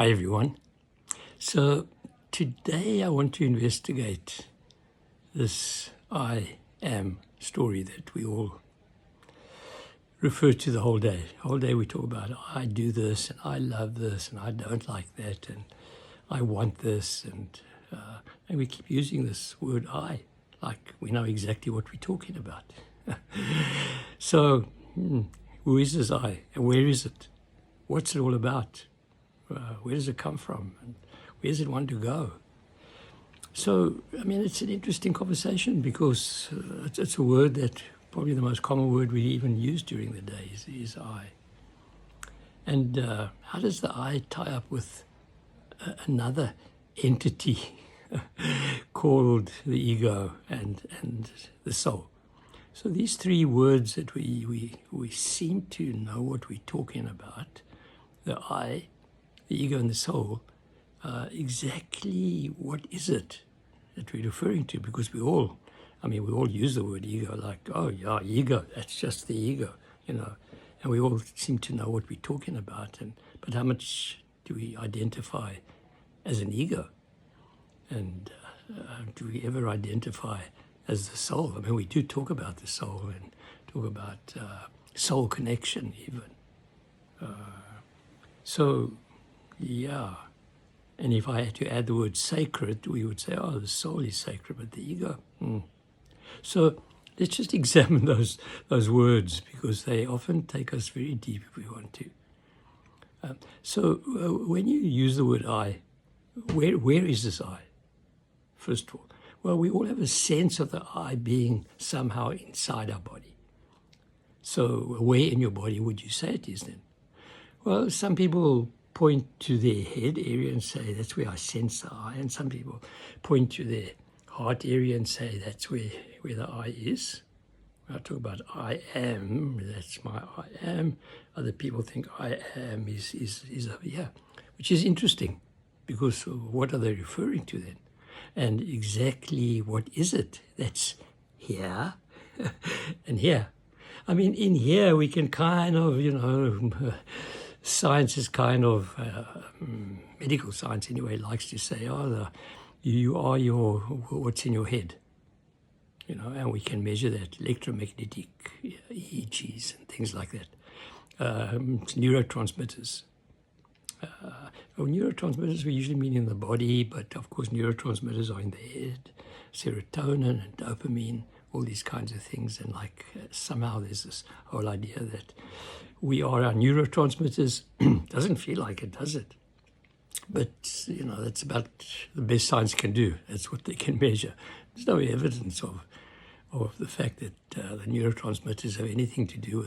Hi everyone. So today I want to investigate this I am story that we all refer to the whole day. The whole day we talk about I do this and I love this and I don't like that and I want this and we keep using this word I like we know exactly what we're talking about. So who is this I and where is it? What's it all about? Where does it come from? And where does it want to go? So, I mean, it's an interesting conversation because it's a word that probably the most common word we even use during the day is I. And how does the I tie up with another entity called the ego and the soul? So these three words that we seem to know what we're talking about, the I, the ego and the soul, exactly what is it that we're referring to? Because we all use the word ego like, oh yeah, ego, that's just the ego, and we all seem to know what we're talking about. But how much do we identify as an ego? And do we ever identify as the soul? I mean, we do talk about the soul and talk about soul connection even. Yeah, and if I had to add the word sacred, we would say, oh, the soul is sacred, but the ego. So let's just examine those words because they often take us very deep if we want to. So when you use the word I, where is this I? First of all, well, we all have a sense of the I being somehow inside our body. So where in your body would you say it is then? Well, some people point to their head area and say that's where I sense the I, and some people point to their heart area and say that's where the I is. When I talk about I am, that's my I am. Other people think I am is over here, which is interesting because what are they referring to then? And exactly what is it that's here and here? I mean, in here we can kind of, science is kind of, medical science anyway, likes to say, you are what's in your head, and we can measure that, electromagnetic EEGs and things like that. Neurotransmitters. Neurotransmitters we usually mean in the body, but of course neurotransmitters are in the head, serotonin and dopamine, all these kinds of things, and somehow there's this whole idea that we are our neurotransmitters. Doesn't feel like it, does it? But, that's about the best science can do. That's what they can measure. There's no evidence of the fact that the neurotransmitters have anything to do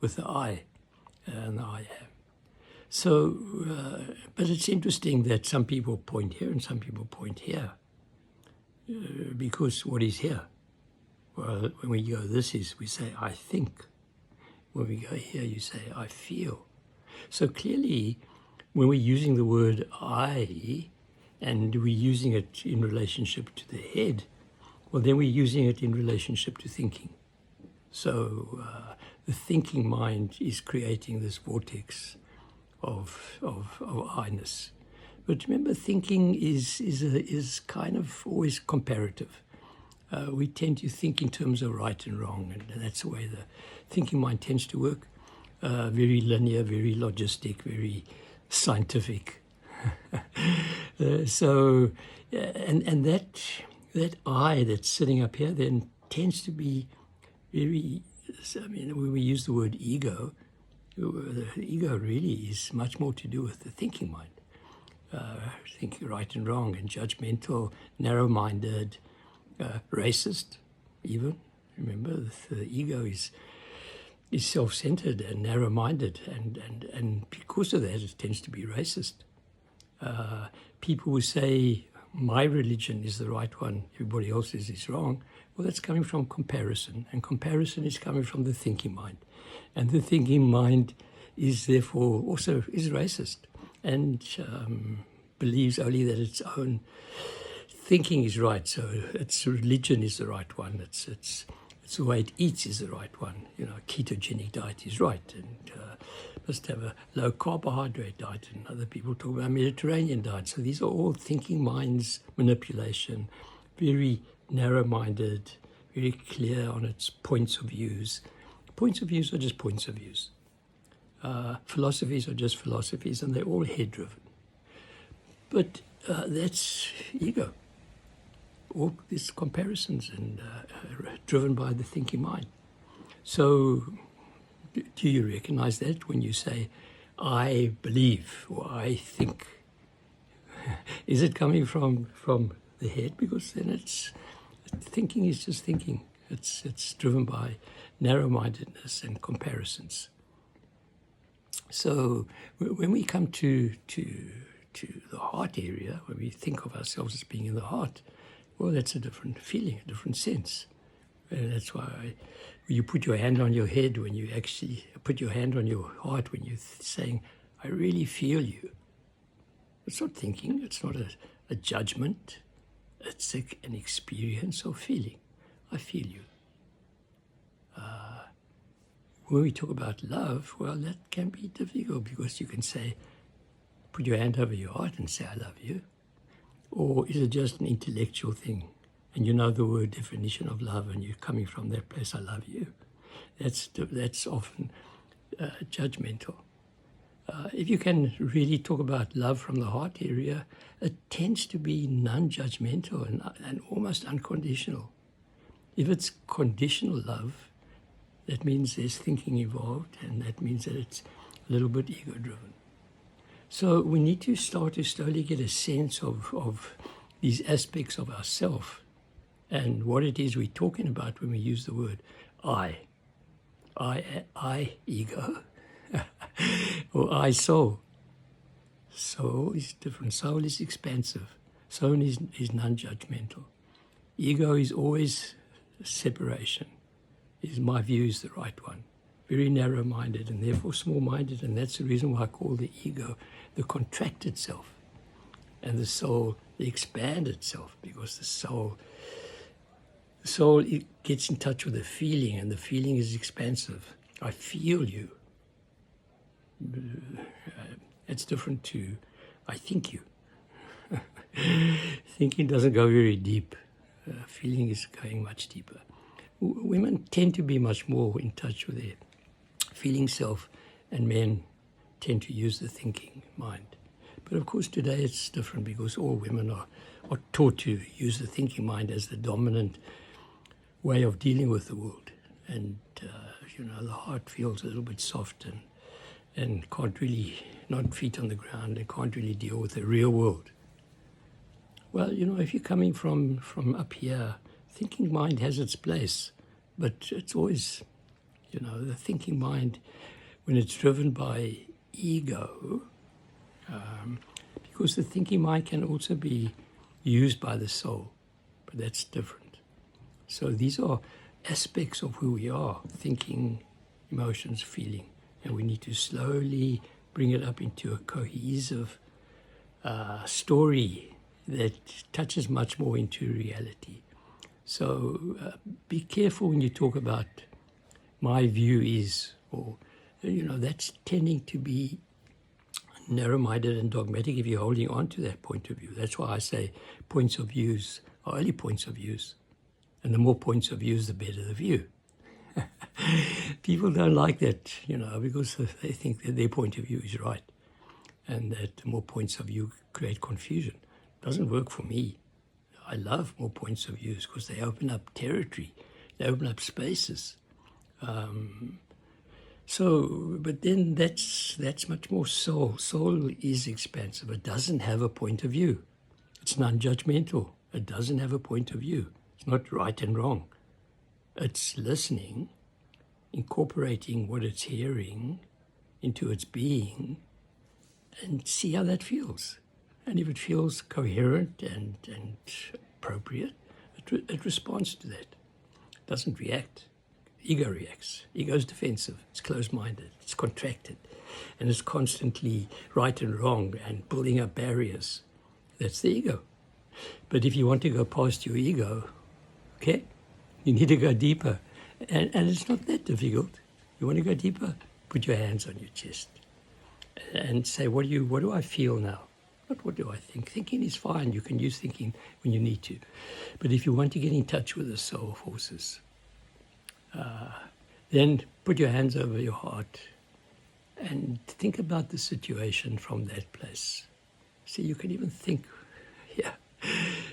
with the I and the I am. So, but it's interesting that some people point here and some people point here. Because what is here? Well, when we go we say, I think. When we go here, you say, I feel. So clearly, when we're using the word I, and we're using it in relationship to the head, well, then we're using it in relationship to thinking. So the thinking mind is creating this vortex of I-ness. But remember, thinking is kind of always comparative. We tend to think in terms of right and wrong, and that's the way the thinking mind tends to work. Very linear, very logistic, very scientific. And that I that's sitting up here then tends to be very, when we use the word ego, the ego really is much more to do with the thinking mind. Thinking right and wrong and judgmental, narrow-minded, racist even. Remember, the ego is self-centered and narrow-minded, and because of that it tends to be racist. People who say my religion is the right one, everybody else's is wrong, well, that's coming from comparison, and comparison is coming from the thinking mind, and the thinking mind is therefore also is racist and believes only that its own thinking is right, so its religion is the right one, it's the way it eats is the right one. Ketogenic diet is right, and must have a low carbohydrate diet, and other people talk about Mediterranean diet. So these are all thinking minds manipulation, very narrow-minded, very clear on its points of views. Points of views are just points of views. Philosophies are just philosophies, and they're all head-driven. But that's ego. All these comparisons and driven by the thinking mind. So do you recognize that when you say, I believe or I think? Is it coming from the head? Because then it's thinking is just thinking. It's driven by narrow-mindedness and comparisons. So when we come to the heart area, when we think of ourselves as being in the heart, well, that's a different feeling, a different sense. And that's why you put your hand on your head when you actually put your hand on your heart when you're saying, I really feel you. It's not thinking, it's not a judgment, it's an experience of feeling. I feel you. When we talk about love, well, that can be difficult because you can say, put your hand over your heart and say, I love you. Or is it just an intellectual thing? And you know the word definition of love and you're coming from that place, I love you. That's often judgmental. If you can really talk about love from the heart area, it tends to be non-judgmental and almost unconditional. If it's conditional love, that means there's thinking involved, and that means that it's a little bit ego-driven. So we need to start to slowly get a sense of these aspects of ourself and what it is we're talking about when we use the word I, ego, or I, soul. Soul is different. Soul is expansive. Soul is non-judgmental. Ego is always separation. My view is the right one. Very narrow-minded and therefore small-minded, and that's the reason why I call the ego the contracted self, and the soul the expanded self, because the soul it gets in touch with the feeling, and the feeling is expansive. I feel you. It's different to I think you. Thinking doesn't go very deep. Feeling is going much deeper. Women tend to be much more in touch with their feeling self, and men tend to use the thinking mind. But of course today it's different because all women are taught to use the thinking mind as the dominant way of dealing with the world. And, the heart feels a little bit soft and can't really, not feet on the ground, and can't really deal with the real world. Well, if you're coming from up here, thinking mind has its place, but it's always, the thinking mind, when it's driven by ego, because the thinking mind can also be used by the soul, but that's different. So these are aspects of who we are, thinking, emotions, feeling, and we need to slowly bring it up into a cohesive story that touches much more into reality. So be careful when you talk about my view is, or, that's tending to be narrow-minded and dogmatic if you're holding on to that point of view. That's why I say points of views are only points of views. And the more points of views, the better the view. People don't like that, because they think that their point of view is right. And that the more points of view create confusion. It doesn't work for me. I love more points of views because they open up territory. They open up spaces. But then that's much more soul. Soul is expansive. It doesn't have a point of view. It's non-judgmental. It doesn't have a point of view. It's not right and wrong. It's listening, incorporating what it's hearing into its being, and see how that feels. And if it feels coherent and appropriate, it responds to that. It doesn't react. Ego reacts. Ego is defensive. It's closed-minded. It's contracted. And it's constantly right and wrong and building up barriers. That's the ego. But if you want to go past your ego, okay, you need to go deeper. And it's not that difficult. You want to go deeper? put your hands on your chest and say, what do I feel now? Not what do I think. Thinking is fine. You can use thinking when you need to. But if you want to get in touch with the soul forces, then put your hands over your heart and think about the situation from that place. See, you can even think, yeah.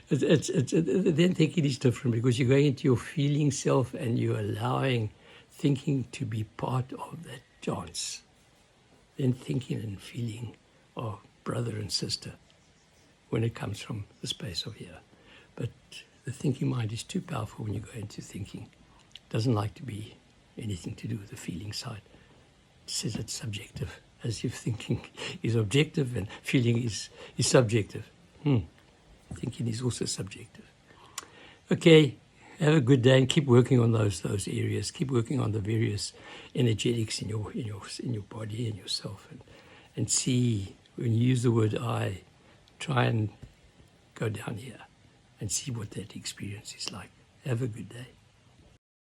Then thinking is different because you're going into your feeling self and you're allowing thinking to be part of that dance. Then thinking and feeling are brother and sister when it comes from the space of here. But the thinking mind is too powerful when you go into thinking. It doesn't like to be anything to do with the feeling side. It says it's subjective, as if thinking is objective and feeling is subjective. Thinking is also subjective. Okay, have a good day and keep working on those areas. Keep working on the various energetics in your body and yourself, and see when you use the word I, try and go down here and see what that experience is like. Have a good day.